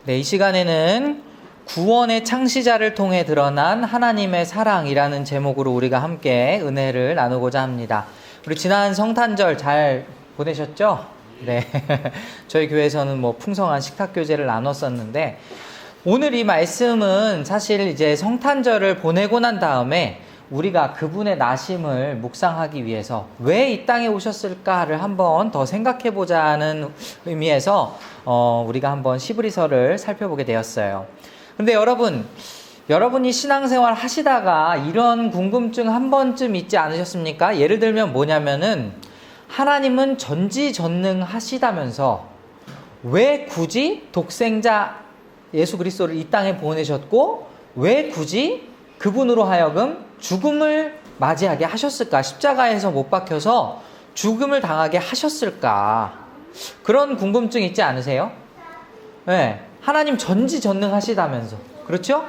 네, 이 시간에는 구원의 창시자를 통해 드러난 하나님의 사랑이라는 제목으로 우리가 함께 은혜를 나누고자 합니다. 우리 지난 성탄절 잘 보내셨죠? 네. 저희 교회에서는 풍성한 식탁 교제를 나눴었는데, 오늘 이 말씀은 사실 이제 성탄절을 보내고 난 다음에 우리가 그분의 나심을 묵상하기 위해서 왜 이 땅에 오셨을까를 한번 더 생각해 보자는 의미에서 우리가 한번 시브리서를 살펴보게 되었어요. 근데 여러분이 신앙생활 하시다가 이런 궁금증 한 번쯤 있지 않으셨습니까? 예를 들면 뭐냐면은, 하나님은 전지전능하시다면서 왜 굳이 독생자 예수 그리스도를 이 땅에 보내셨고, 왜 굳이 그분으로 하여금 죽음을 맞이하게 하셨을까? 십자가에서 못 박혀서 죽음을 당하게 하셨을까? 그런 궁금증 있지 않으세요? 네, 하나님 전지전능하시다면서, 그렇죠?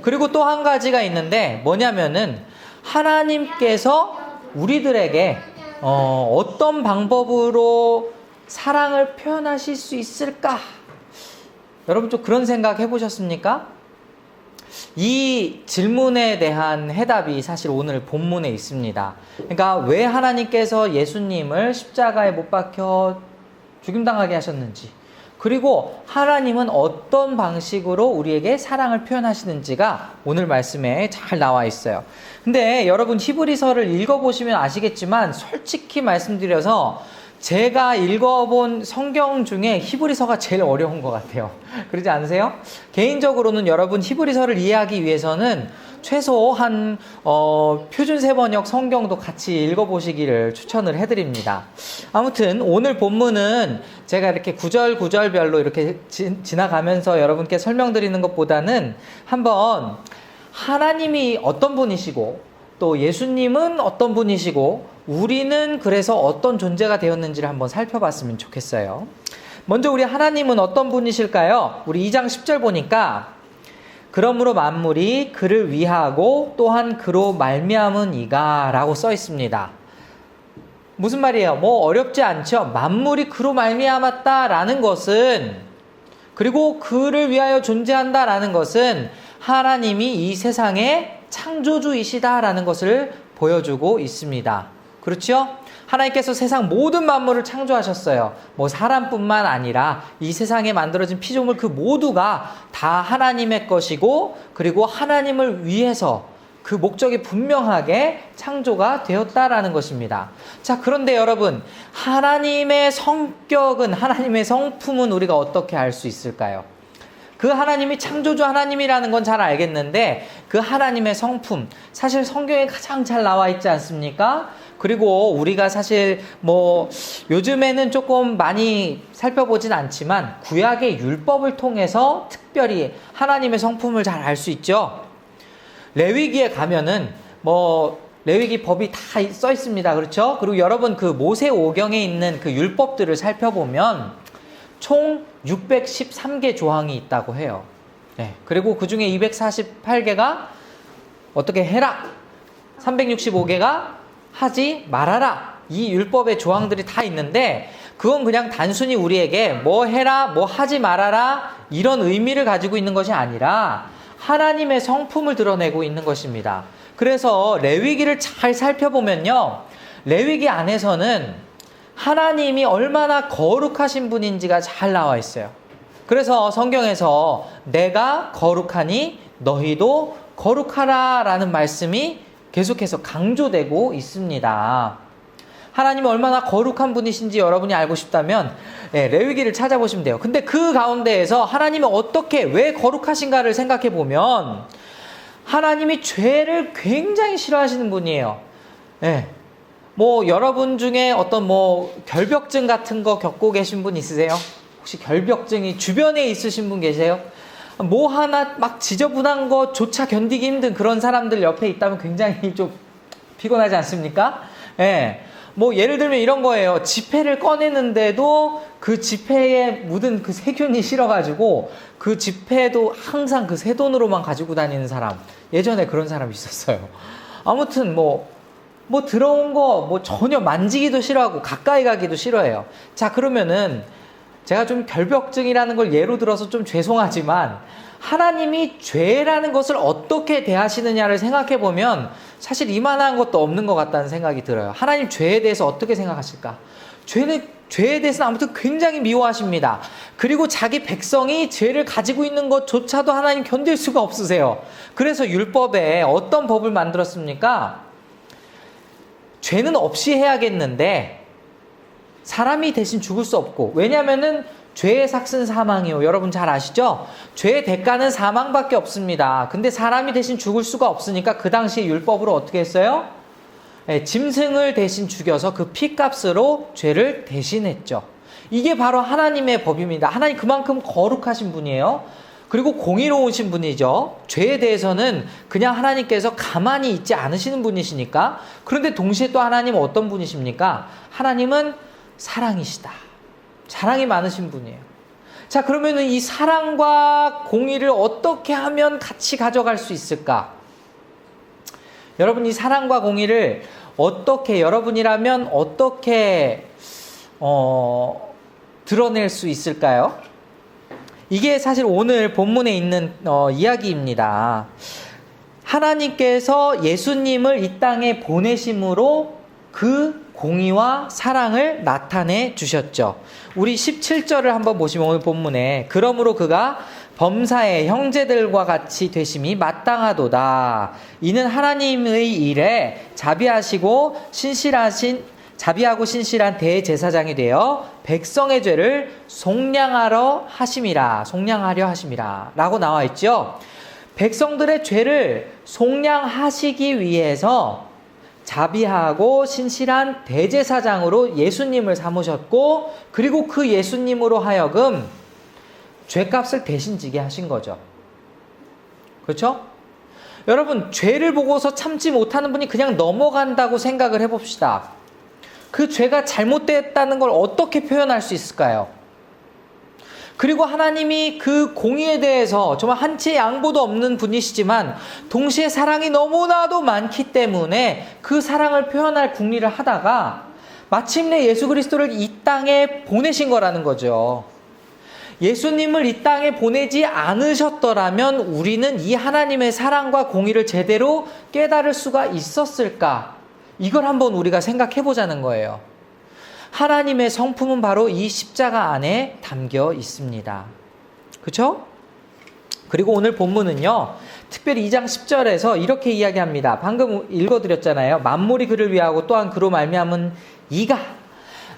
그리고 또 한 가지가 있는데 뭐냐면은, 하나님께서 우리들에게 어떤 방법으로 사랑을 표현하실 수 있을까? 여러분 좀 그런 생각 해보셨습니까? 이 질문에 대한 해답이 사실 오늘 본문에 있습니다. 그러니까 왜 하나님께서 예수님을 십자가에 못 박혀 죽임당하게 하셨는지, 그리고 하나님은 어떤 방식으로 우리에게 사랑을 표현하시는지가 오늘 말씀에 잘 나와 있어요. 근데 여러분 히브리서를 읽어보시면 아시겠지만, 솔직히 말씀드려서 제가 읽어본 성경 중에 히브리서가 제일 어려운 것 같아요. 그러지 않으세요? 개인적으로는 여러분 히브리서를 이해하기 위해서는 최소 한 표준 세번역 성경도 같이 읽어보시기를 추천을 해드립니다. 아무튼 오늘 본문은 제가 이렇게 구절구절별로 이렇게 지나가면서 여러분께 설명드리는 것보다는 한번 하나님이 어떤 분이시고, 또 예수님은 어떤 분이시고, 우리는 그래서 어떤 존재가 되었는지를 한번 살펴봤으면 좋겠어요. 먼저 우리 하나님은 어떤 분이실까요? 우리 2장 10절 보니까, 그러므로 만물이 그를 위하고 또한 그로 말미암은 이가 라고 써 있습니다. 무슨 말이에요? 어렵지 않죠? 만물이 그로 말미암았다라는 것은, 그리고 그를 위하여 존재한다라는 것은 하나님이 이 세상의 창조주이시다라는 것을 보여주고 있습니다. 그렇죠? 하나님께서 세상 모든 만물을 창조하셨어요. 사람뿐만 아니라 이 세상에 만들어진 피조물 그 모두가 다 하나님의 것이고, 그리고 하나님을 위해서 그 목적이 분명하게 창조가 되었다라는 것입니다. 자, 그런데 여러분, 하나님의 성격은, 하나님의 성품은 우리가 어떻게 알 수 있을까요? 그 하나님이 창조주 하나님이라는 건 잘 알겠는데, 그 하나님의 성품, 사실 성경에 가장 잘 나와 있지 않습니까? 그리고 우리가 사실 요즘에는 조금 많이 살펴보진 않지만 구약의 율법을 통해서 특별히 하나님의 성품을 잘 알 수 있죠. 레위기에 가면은 레위기 법이 다 써 있습니다. 그렇죠? 그리고 여러분 그 모세오경에 있는 그 율법들을 살펴보면 총 613개 조항이 있다고 해요. 네. 그리고 그 중에 248개가 어떻게 해라, 365개가 하지 말아라, 이 율법의 조항들이 다 있는데, 그건 그냥 단순히 우리에게 뭐 해라, 뭐 하지 말아라 이런 의미를 가지고 있는 것이 아니라 하나님의 성품을 드러내고 있는 것입니다. 그래서 레위기를 잘 살펴보면요, 레위기 안에서는 하나님이 얼마나 거룩하신 분인지가 잘 나와 있어요. 그래서 성경에서 내가 거룩하니 너희도 거룩하라 라는 말씀이 계속해서 강조되고 있습니다. 하나님이 얼마나 거룩한 분이신지 여러분이 알고 싶다면 레위기를 찾아보시면 돼요. 근데 그 가운데에서 하나님이 어떻게, 왜 거룩하신가를 생각해 보면, 하나님이 죄를 굉장히 싫어하시는 분이에요. 여러분 중에 어떤 결벽증 같은 거 겪고 계신 분 있으세요? 혹시 결벽증이 주변에 있으신 분 계세요? 하나 막 지저분한 것조차 견디기 힘든 그런 사람들 옆에 있다면 굉장히 좀 피곤하지 않습니까? 예를 들면 이런 거예요. 지폐를 꺼내는데도 그 지폐에 묻은 그 세균이 싫어가지고 그 지폐도 항상 그 새 돈으로만 가지고 다니는 사람, 예전에 그런 사람이 있었어요. 아무튼 들어온 거 전혀 만지기도 싫어하고 가까이 가기도 싫어해요. 자, 그러면은 제가 좀 결벽증이라는 걸 예로 들어서 좀 죄송하지만 하나님이 죄라는 것을 어떻게 대하시느냐를 생각해 보면 사실 이만한 것도 없는 것 같다는 생각이 들어요. 하나님 죄에 대해서 어떻게 생각하실까? 죄에 대해서는 아무튼 굉장히 미워하십니다. 그리고 자기 백성이 죄를 가지고 있는 것조차도 하나님 견딜 수가 없으세요. 그래서 율법에 어떤 법을 만들었습니까? 죄는 없이 해야겠는데 사람이 대신 죽을 수 없고, 왜냐하면은 죄의 삭은 사망이요. 여러분 잘 아시죠? 죄의 대가는 사망밖에 없습니다. 근데 사람이 대신 죽을 수가 없으니까 그 당시에 율법으로 어떻게 했어요? 짐승을 대신 죽여서 그 피값으로 죄를 대신했죠. 이게 바로 하나님의 법입니다. 하나님 그만큼 거룩하신 분이에요. 그리고 공의로우신 분이죠. 죄에 대해서는 그냥 하나님께서 가만히 있지 않으시는 분이시니까. 그런데 동시에 또 하나님은 어떤 분이십니까? 하나님은 사랑이시다. 사랑이 많으신 분이에요. 자, 그러면은 이 사랑과 공의를 어떻게 하면 같이 가져갈 수 있을까? 여러분, 이 사랑과 공의를 어떻게, 여러분이라면 어떻게 드러낼 수 있을까요? 이게 사실 오늘 본문에 있는 이야기입니다. 하나님께서 예수님을 이 땅에 보내심으로 그 공의와 사랑을 나타내 주셨죠. 우리 17절을 한번 보시면 오늘 본문에, 그러므로 그가 범사의 형제들과 같이 되심이 마땅하도다. 이는 하나님의 일에 자비하고 신실한 대제사장이 되어 백성의 죄를 속량하려 하심이라 라고 나와 있죠. 백성들의 죄를 속량하시기 위해서 자비하고 신실한 대제사장으로 예수님을 삼으셨고, 그리고 그 예수님으로 하여금 죄값을 대신 지게 하신 거죠. 그렇죠? 여러분, 죄를 보고서 참지 못하는 분이 그냥 넘어간다고 생각을 해봅시다. 그 죄가 잘못됐다는 걸 어떻게 표현할 수 있을까요? 그리고 하나님이 그 공의에 대해서 정말 한치의 양보도 없는 분이시지만 동시에 사랑이 너무나도 많기 때문에 그 사랑을 표현할 궁리를 하다가 마침내 예수 그리스도를 이 땅에 보내신 거라는 거죠. 예수님을 이 땅에 보내지 않으셨더라면 우리는 이 하나님의 사랑과 공의를 제대로 깨달을 수가 있었을까? 이걸 한번 우리가 생각해 보자는 거예요. 하나님의 성품은 바로 이 십자가 안에 담겨 있습니다. 그렇죠? 그리고 오늘 본문은요, 특별히 2장 10절에서 이렇게 이야기합니다. 방금 읽어드렸잖아요. 만물이 그를 위하고 또한 그로 말미암은 이가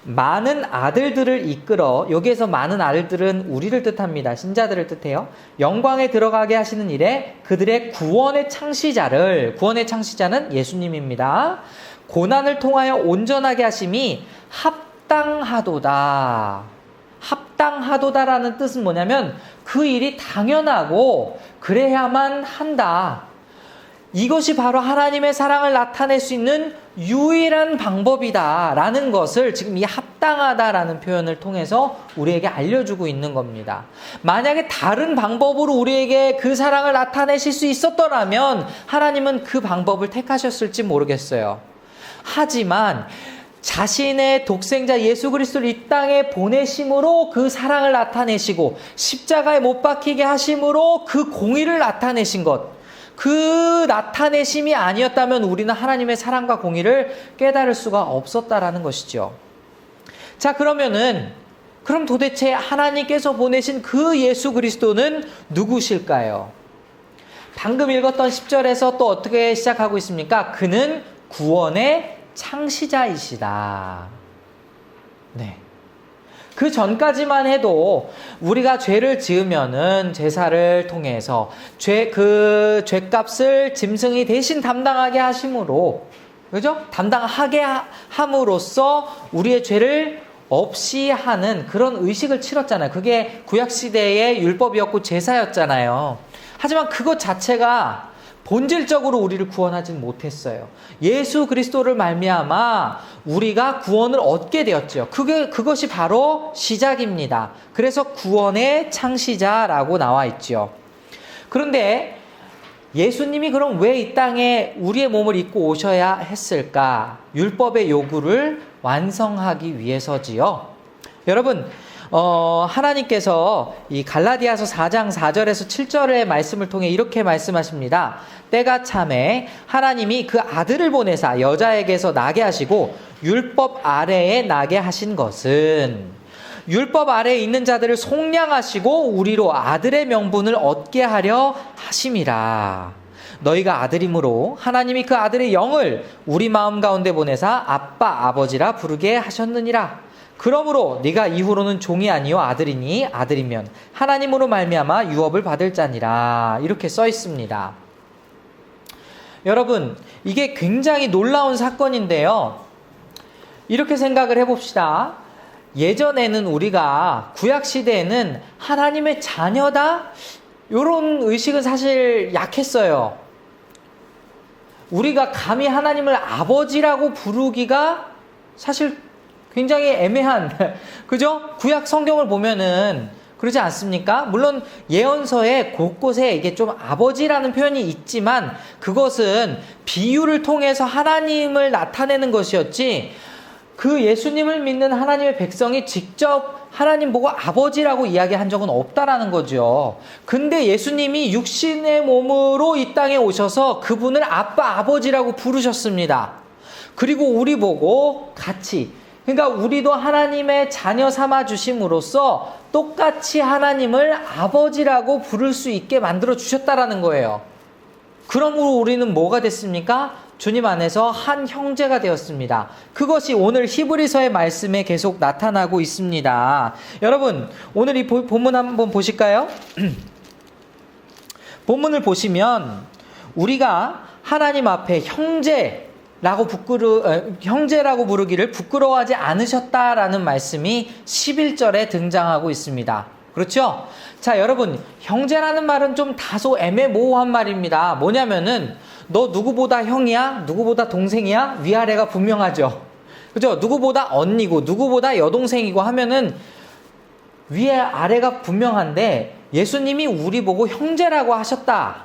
많은 아들들을 이끌어, 여기에서 많은 아들들은 우리를 뜻합니다. 신자들을 뜻해요. 영광에 들어가게 하시는 일에 그들의 구원의 창시자는 예수님입니다. 고난을 통하여 온전하게 하심이 합당하도다. 합당하도다라는 뜻은 뭐냐면 그 일이 당연하고 그래야만 한다. 이것이 바로 하나님의 사랑을 나타낼 수 있는 유일한 방법이다라는 것을 지금 이 합당하다라는 표현을 통해서 우리에게 알려주고 있는 겁니다. 만약에 다른 방법으로 우리에게 그 사랑을 나타내실 수 있었더라면 하나님은 그 방법을 택하셨을지 모르겠어요. 하지만 자신의 독생자 예수 그리스도를 이 땅에 보내심으로 그 사랑을 나타내시고 십자가에 못 박히게 하심으로 그 공의를 나타내신 것, 그 나타내심이 아니었다면 우리는 하나님의 사랑과 공의를 깨달을 수가 없었다라는 것이죠. 자, 그럼 도대체 하나님께서 보내신 그 예수 그리스도는 누구실까요? 방금 읽었던 10절에서 또 어떻게 시작하고 있습니까? 그는 구원의 창시자이시다. 네. 그 전까지만 해도 우리가 죄를 지으면은 제사를 통해서 그 죄값을 짐승이 대신 담당하게 하심으로, 그죠? 담당하게 함으로써 우리의 죄를 없이 하는 그런 의식을 치렀잖아요. 그게 구약시대의 율법이었고 제사였잖아요. 하지만 그것 자체가 본질적으로 우리를 구원하진 못했어요. 예수 그리스도를 말미암아 우리가 구원을 얻게 되었죠. 그것이 바로 시작입니다. 그래서 구원의 창시자라고 나와 있죠. 그런데 예수님이 그럼 왜 이 땅에 우리의 몸을 입고 오셔야 했을까? 율법의 요구를 완성하기 위해서지요. 여러분, 하나님께서 이 갈라디아서 4장 4절에서 7절의 말씀을 통해 이렇게 말씀하십니다. 때가 참에 하나님이 그 아들을 보내사 여자에게서 나게 하시고 율법 아래에 나게 하신 것은 율법 아래에 있는 자들을 속량하시고 우리로 아들의 명분을 얻게 하려 하심이라. 너희가 아들이므로 하나님이 그 아들의 영을 우리 마음 가운데 보내사 아빠 아버지라 부르게 하셨느니라. 그러므로 네가 이후로는 종이 아니요 아들이니 아들이면 하나님으로 말미암아 유업을 받을 자니라. 이렇게 써 있습니다. 여러분, 이게 굉장히 놀라운 사건인데요. 이렇게 생각을 해봅시다. 예전에는 우리가 구약시대에는 하나님의 자녀다? 이런 의식은 사실 약했어요. 우리가 감히 하나님을 아버지라고 부르기가 사실 굉장히 애매한, 그죠? 구약 성경을 보면은 그러지 않습니까? 물론 예언서에 곳곳에 이게 좀 아버지라는 표현이 있지만 그것은 비유를 통해서 하나님을 나타내는 것이었지, 그 예수님을 믿는 하나님의 백성이 직접 하나님 보고 아버지라고 이야기한 적은 없다라는 거죠. 근데 예수님이 육신의 몸으로 이 땅에 오셔서 그분을 아빠, 아버지라고 부르셨습니다. 그리고 우리 보고 같이, 그러니까 우리도 하나님의 자녀 삼아 주심으로써 똑같이 하나님을 아버지라고 부를 수 있게 만들어 주셨다라는 거예요. 그러므로 우리는 뭐가 됐습니까? 주님 안에서 한 형제가 되었습니다. 그것이 오늘 히브리서의 말씀에 계속 나타나고 있습니다. 여러분, 오늘 이 본문 한번 보실까요? 본문을 보시면 우리가 하나님 앞에 형제라고 부르기를 부끄러워하지 않으셨다라는 말씀이 11절에 등장하고 있습니다. 그렇죠? 자, 여러분, 형제라는 말은 좀 다소 애매모호한 말입니다. 뭐냐면은 너 누구보다 형이야? 누구보다 동생이야? 위아래가 분명하죠. 그죠? 누구보다 언니고 누구보다 여동생이고 하면은 위에 아래가 분명한데 예수님이 우리 보고 형제라고 하셨다.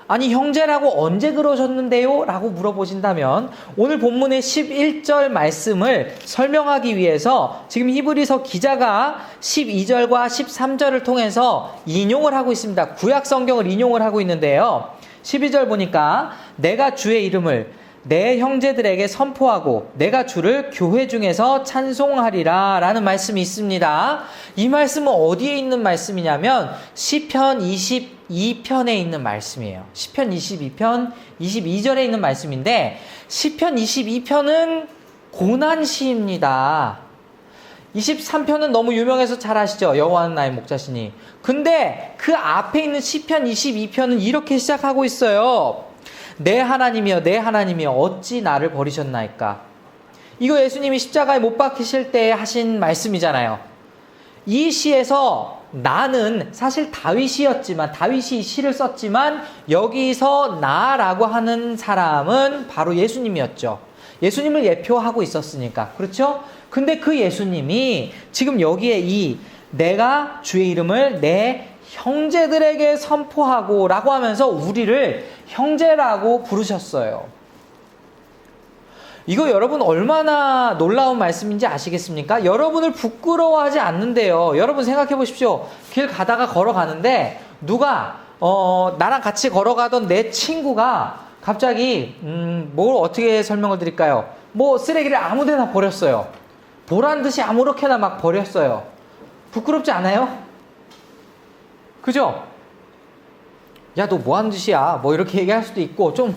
아니, 형제라고 언제 그러셨는데요? 라고 물어보신다면 오늘 본문의 11절 말씀을 설명하기 위해서 지금 히브리서 기자가 12절과 13절을 통해서 인용을 하고 있습니다. 구약 성경을 인용을 하고 있는데요. 12절 보니까 내가 주의 이름을 내 형제들에게 선포하고 내가 주를 교회 중에서 찬송하리라 라는 말씀이 있습니다. 이 말씀은 어디에 있는 말씀이냐면 시편 22편에 있는 말씀이에요. 시편 22편 22절에 있는 말씀인데 시편 22편은 고난시입니다. 23편은 너무 유명해서 잘 아시죠? 여호와는 나의 목자시니. 근데 그 앞에 있는 시편 22편은 이렇게 시작하고 있어요. 내 하나님이여 내 하나님이여 어찌 나를 버리셨나이까. 이거 예수님이 십자가에 못 박히실 때 하신 말씀이잖아요. 이 시에서 나는 사실 다윗이었지만 다윗이 이 시를 썼지만 여기서 나라고 하는 사람은 바로 예수님이었죠. 예수님을 예표하고 있었으니까. 그렇죠? 근데 그 예수님이 지금 여기에 내가 주의 이름을 내 형제들에게 선포하고 라고 하면서 우리를 형제라고 부르셨어요. 이거 여러분 얼마나 놀라운 말씀인지 아시겠습니까? 여러분을 부끄러워하지 않는데요. 여러분 생각해 보십시오. 길 가다가 걸어가는데 누가 나랑 같이 걸어가던 내 친구가 갑자기 뭘 어떻게 설명을 드릴까요? 뭐 쓰레기를 아무데나 버렸어요. 보란 듯이 아무렇게나 막 버렸어요. 부끄럽지 않아요? 그죠? 야, 너 뭐 하는 짓이야? 뭐 이렇게 얘기할 수도 있고 좀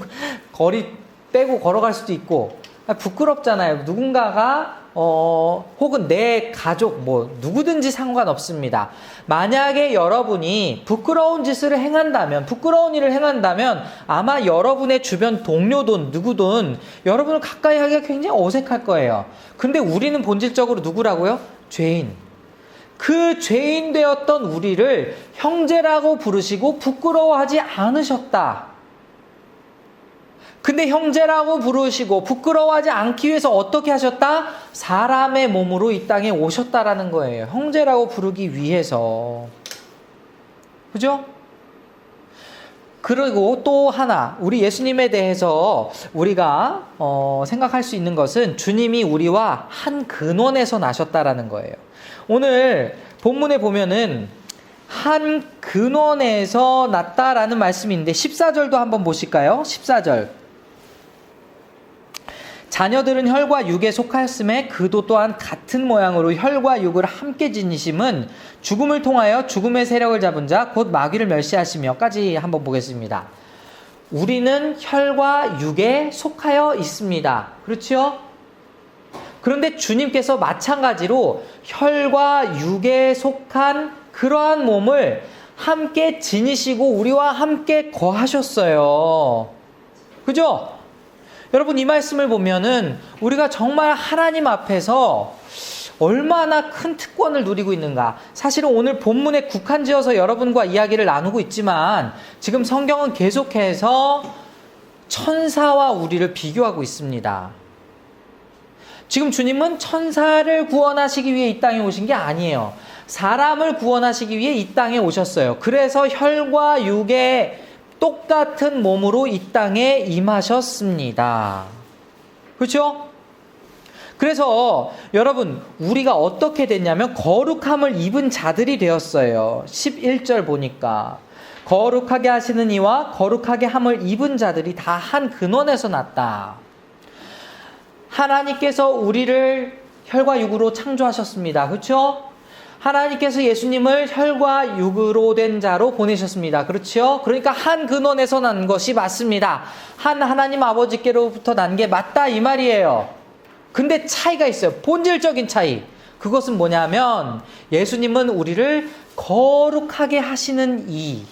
거리 빼고 걸어갈 수도 있고 부끄럽잖아요. 누군가가 혹은 내 가족 뭐 누구든지 상관없습니다. 만약에 여러분이 부끄러운 짓을 행한다면, 부끄러운 일을 행한다면 아마 여러분의 주변 동료든 누구든 여러분을 가까이 하기가 굉장히 어색할 거예요. 근데 우리는 본질적으로 누구라고요? 죄인. 그 죄인 되었던 우리를 형제라고 부르시고 부끄러워하지 않으셨다. 근데 형제라고 부르시고 부끄러워하지 않기 위해서 어떻게 하셨다? 사람의 몸으로 이 땅에 오셨다라는 거예요. 형제라고 부르기 위해서. 그죠? 그리고 또 하나, 우리 예수님에 대해서 우리가 생각할 수 있는 것은 주님이 우리와 한 근원에서 나셨다라는 거예요. 오늘 본문에 보면은 한 근원에서 났다라는 말씀이 있는데 14절도 한번 보실까요? 14절. 자녀들은 혈과 육에 속하였음에 그도 또한 같은 모양으로 혈과 육을 함께 지니심은 죽음을 통하여 죽음의 세력을 잡은 자 곧 마귀를 멸시하시며까지 한번 보겠습니다. 우리는 혈과 육에 속하여 있습니다. 그렇죠? 그런데 주님께서 마찬가지로 혈과 육에 속한 그러한 몸을 함께 지니시고 우리와 함께 거하셨어요. 그죠? 여러분, 이 말씀을 보면은 우리가 정말 하나님 앞에서 얼마나 큰 특권을 누리고 있는가. 사실은 오늘 본문에 국한지어서 여러분과 이야기를 나누고 있지만 지금 성경은 계속해서 천사와 우리를 비교하고 있습니다. 지금 주님은 천사를 구원하시기 위해 이 땅에 오신 게 아니에요. 사람을 구원하시기 위해 이 땅에 오셨어요. 그래서 혈과 육의 똑같은 몸으로 이 땅에 임하셨습니다. 그렇죠? 그래서 여러분, 우리가 어떻게 됐냐면 거룩함을 입은 자들이 되었어요. 11절 보니까 거룩하게 하시는 이와 거룩하게 함을 입은 자들이 다 한 근원에서 났다. 하나님께서 우리를 혈과 육으로 창조하셨습니다. 그렇죠? 하나님께서 예수님을 혈과 육으로 된 자로 보내셨습니다. 그렇죠? 그러니까 한 근원에서 난 것이 맞습니다. 한 하나님 아버지께로부터 난 게 맞다 이 말이에요. 근데 차이가 있어요. 본질적인 차이. 그것은 뭐냐면 예수님은 우리를 거룩하게 하시는 이,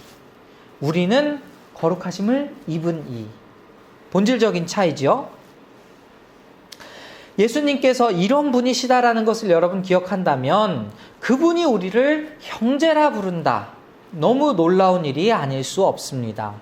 우리는 거룩하심을 입은 이. 본질적인 차이지요. 예수님께서 이런 분이시다라는 것을 여러분 기억한다면 그분이 우리를 형제라 부른다. 너무 놀라운 일이 아닐 수 없습니다.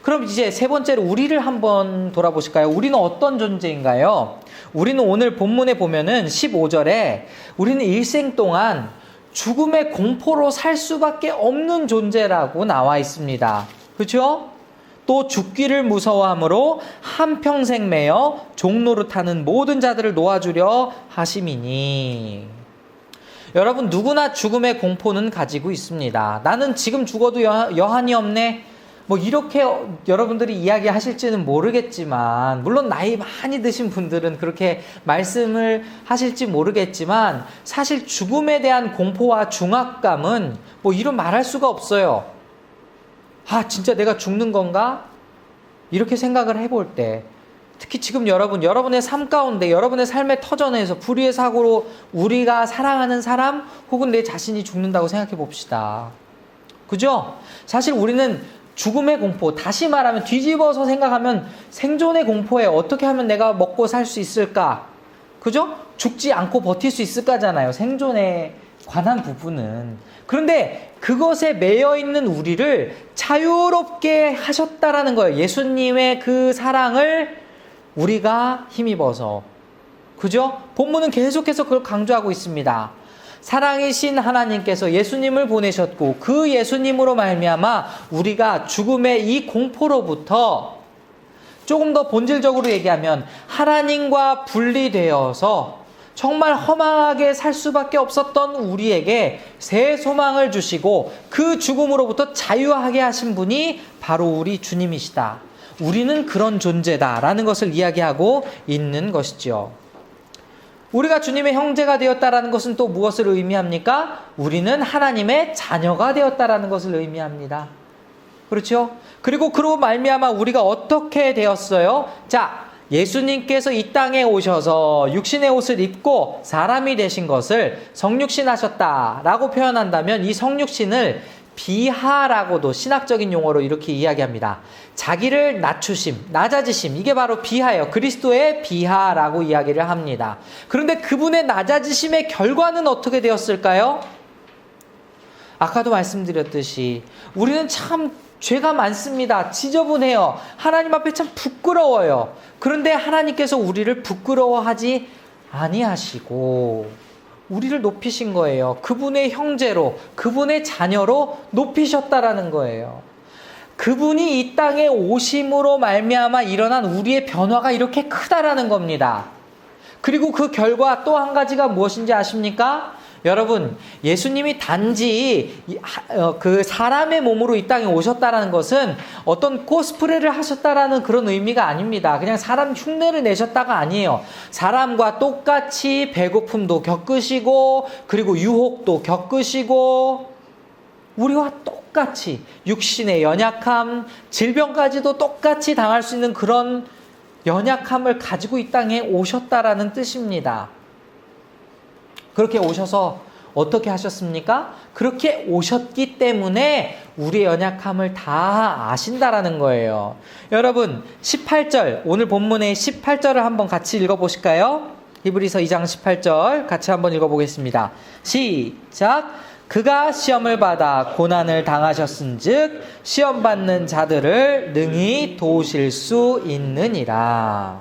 그럼 이제 세 번째로 우리를 한번 돌아보실까요? 우리는 어떤 존재인가요? 우리는 오늘 본문에 보면은 15절에 우리는 일생 동안 죽음의 공포로 살 수밖에 없는 존재라고 나와 있습니다. 그렇죠? 또 죽기를 무서워함으로 한평생 매여 종노릇하는 모든 자들을 놓아주려 하심이니. 여러분, 누구나 죽음의 공포는 가지고 있습니다. 나는 지금 죽어도 여한이 없네. 뭐 이렇게 여러분들이 이야기하실지는 모르겠지만, 물론 나이 많이 드신 분들은 그렇게 말씀을 하실지 모르겠지만, 사실 죽음에 대한 공포와 중압감은 뭐 이런 말할 수가 없어요. 아, 진짜 내가 죽는 건가? 이렇게 생각을 해볼 때, 특히 지금 여러분의 삶 가운데, 여러분의 삶의 터전에서 불의의 사고로 우리가 사랑하는 사람 혹은 내 자신이 죽는다고 생각해 봅시다. 그죠? 사실 우리는 죽음의 공포, 다시 말하면 뒤집어서 생각하면 생존의 공포에 어떻게 하면 내가 먹고 살 수 있을까? 그죠? 죽지 않고 버틸 수 있을까잖아요. 생존에 관한 부분은. 그런데 그것에 매여 있는 우리를 자유롭게 하셨다라는 거예요. 예수님의 그 사랑을 우리가 힘입어서. 그죠? 본문은 계속해서 그걸 강조하고 있습니다. 사랑이신 하나님께서 예수님을 보내셨고 그 예수님으로 말미암아 우리가 죽음의 이 공포로부터 조금 더 본질적으로 얘기하면 하나님과 분리되어서 정말 허망하게 살 수밖에 없었던 우리에게 새 소망을 주시고 그 죽음으로부터 자유하게 하신 분이 바로 우리 주님이시다. 우리는 그런 존재다라는 것을 이야기하고 있는 것이죠. 우리가 주님의 형제가 되었다라는 것은 또 무엇을 의미합니까? 우리는 하나님의 자녀가 되었다라는 것을 의미합니다. 그렇죠? 그리고 그로 말미암아 우리가 어떻게 되었어요? 자, 예수님께서 이 땅에 오셔서 육신의 옷을 입고 사람이 되신 것을 성육신하셨다라고 표현한다면 이 성육신을 비하라고도 신학적인 용어로 이렇게 이야기합니다. 자기를 낮추심, 낮아지심, 이게 바로 비하예요. 그리스도의 비하라고 이야기를 합니다. 그런데 그분의 낮아지심의 결과는 어떻게 되었을까요? 아까도 말씀드렸듯이 우리는 참 죄가 많습니다. 지저분해요. 하나님 앞에 참 부끄러워요. 그런데 하나님께서 우리를 부끄러워하지 아니하시고 우리를 높이신 거예요. 그분의 형제로, 그분의 자녀로 높이셨다라는 거예요. 그분이 이 땅에 오심으로 말미암아 일어난 우리의 변화가 이렇게 크다라는 겁니다. 그리고 그 결과 또 한 가지가 무엇인지 아십니까? 여러분, 예수님이 단지 그 사람의 몸으로 이 땅에 오셨다라는 것은 어떤 코스프레를 하셨다라는 그런 의미가 아닙니다. 그냥 사람 흉내를 내셨다가 아니에요. 사람과 똑같이 배고픔도 겪으시고, 그리고 유혹도 겪으시고, 우리와 똑같이 육신의 연약함, 질병까지도 똑같이 당할 수 있는 그런 연약함을 가지고 이 땅에 오셨다라는 뜻입니다. 그렇게 오셔서 어떻게 하셨습니까? 그렇게 오셨기 때문에 우리의 연약함을 다 아신다라는 거예요. 여러분, 18절, 오늘 본문의 18절을 한번 같이 읽어보실까요? 히브리서 2장 18절 같이 한번 읽어보겠습니다. 시작! 그가 시험을 받아 고난을 당하셨은즉 시험 받는 자들을 능히 도우실 수 있느니라.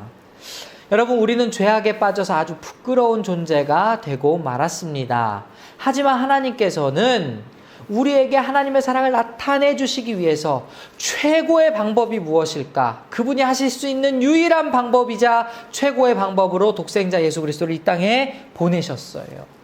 여러분, 우리는 죄악에 빠져서 아주 부끄러운 존재가 되고 말았습니다. 하지만 하나님께서는 우리에게 하나님의 사랑을 나타내 주시기 위해서 최고의 방법이 무엇일까? 그분이 하실 수 있는 유일한 방법이자 최고의 방법으로 독생자 예수 그리스도를 이 땅에 보내셨어요.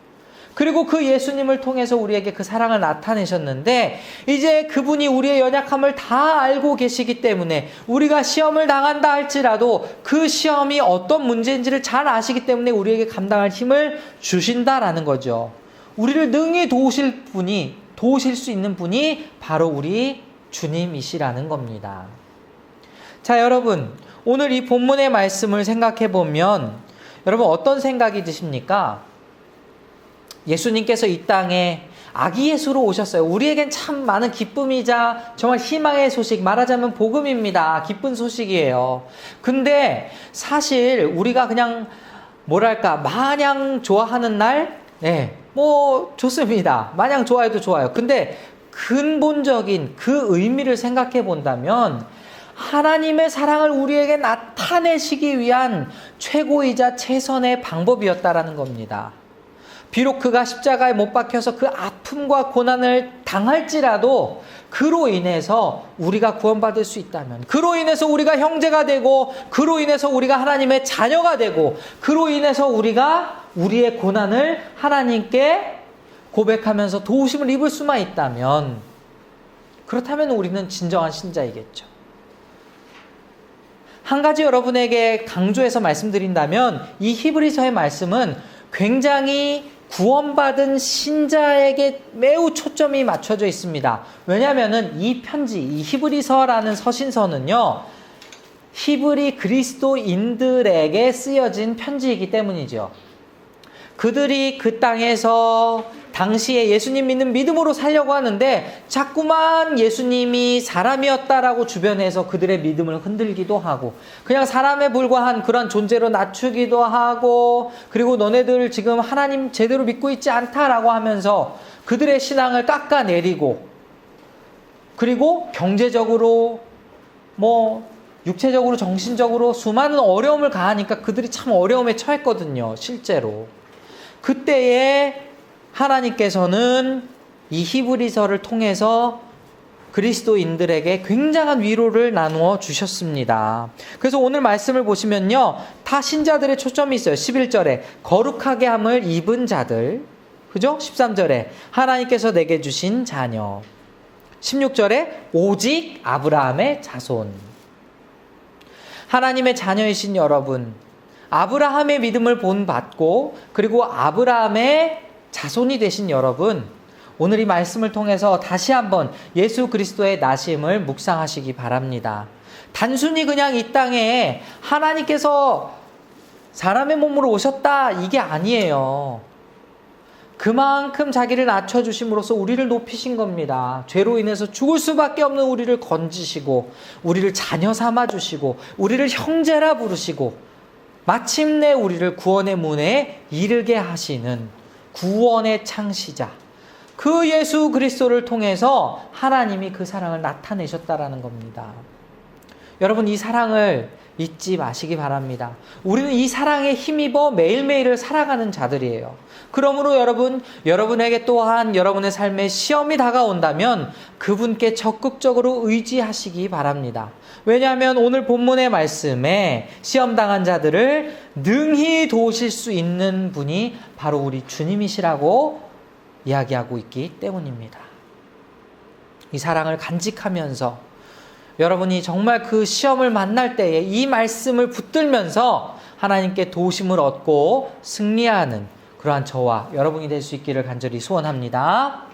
그리고 그 예수님을 통해서 우리에게 그 사랑을 나타내셨는데, 이제 그분이 우리의 연약함을 다 알고 계시기 때문에 우리가 시험을 당한다 할지라도 그 시험이 어떤 문제인지를 잘 아시기 때문에 우리에게 감당할 힘을 주신다라는 거죠. 우리를 능히 도우실 수 있는 분이 바로 우리 주님이시라는 겁니다. 자, 여러분, 오늘 이 본문의 말씀을 생각해 보면 여러분 어떤 생각이 드십니까? 예수님께서 이 땅에 아기 예수로 오셨어요. 우리에겐 참 많은 기쁨이자 정말 희망의 소식, 말하자면 복음입니다. 기쁜 소식이에요. 근데 사실 우리가 그냥 뭐랄까 마냥 좋아하는 날, 좋습니다. 마냥 좋아해도 좋아요. 근데 근본적인 그 의미를 생각해 본다면 하나님의 사랑을 우리에게 나타내시기 위한 최고이자 최선의 방법이었다라는 겁니다. 비록 그가 십자가에 못 박혀서 그 아픔과 고난을 당할지라도 그로 인해서 우리가 구원받을 수 있다면, 그로 인해서 우리가 형제가 되고, 그로 인해서 우리가 하나님의 자녀가 되고, 그로 인해서 우리가 우리의 고난을 하나님께 고백하면서 도우심을 입을 수만 있다면, 그렇다면 우리는 진정한 신자이겠죠. 한 가지 여러분에게 강조해서 말씀드린다면 이 히브리서의 말씀은 굉장히 구원받은 신자에게 매우 초점이 맞춰져 있습니다. 왜냐하면 이 편지, 이 히브리서라는 서신서는요, 히브리 그리스도인들에게 쓰여진 편지이기 때문이죠. 그들이 그 땅에서 당시에 예수님 믿는 믿음으로 살려고 하는데 자꾸만 예수님이 사람이었다라고 주변에서 그들의 믿음을 흔들기도 하고, 그냥 사람에 불과한 그런 존재로 낮추기도 하고, 그리고 너네들 지금 하나님 제대로 믿고 있지 않다라고 하면서 그들의 신앙을 깎아내리고, 그리고 경제적으로 육체적으로 정신적으로 수많은 어려움을 가하니까 그들이 참 어려움에 처했거든요. 실제로 그때에 하나님께서는 이 히브리서를 통해서 그리스도인들에게 굉장한 위로를 나누어 주셨습니다. 그래서 오늘 말씀을 보시면요, 다 신자들의 초점이 있어요. 11절에 거룩하게 함을 입은 자들, 그죠? 13절에 하나님께서 내게 주신 자녀, 16절에 오직 아브라함의 자손. 하나님의 자녀이신 여러분, 아브라함의 믿음을 본받고 그리고 아브라함의 자손이 되신 여러분, 오늘 이 말씀을 통해서 다시 한번 예수 그리스도의 나심을 묵상하시기 바랍니다. 단순히 그냥 이 땅에 하나님께서 사람의 몸으로 오셨다, 이게 아니에요. 그만큼 자기를 낮춰주심으로써 우리를 높이신 겁니다. 죄로 인해서 죽을 수밖에 없는 우리를 건지시고, 우리를 자녀 삼아주시고, 우리를 형제라 부르시고, 마침내 우리를 구원의 문에 이르게 하시는 구원의 창시자, 그 예수 그리스도를 통해서 하나님이 그 사랑을 나타내셨다라는 겁니다. 여러분, 이 사랑을 잊지 마시기 바랍니다. 우리는 이 사랑에 힘입어 매일매일을 살아가는 자들이에요. 그러므로 여러분에게 또한 여러분의 삶에 시험이 다가온다면 그분께 적극적으로 의지하시기 바랍니다. 왜냐하면 오늘 본문의 말씀에 시험당한 자들을 능히 도우실 수 있는 분이 바로 우리 주님이시라고 이야기하고 있기 때문입니다. 이 사랑을 간직하면서 여러분이 정말 그 시험을 만날 때에 이 말씀을 붙들면서 하나님께 도우심을 얻고 승리하는 그러한 저와 여러분이 될 수 있기를 간절히 소원합니다.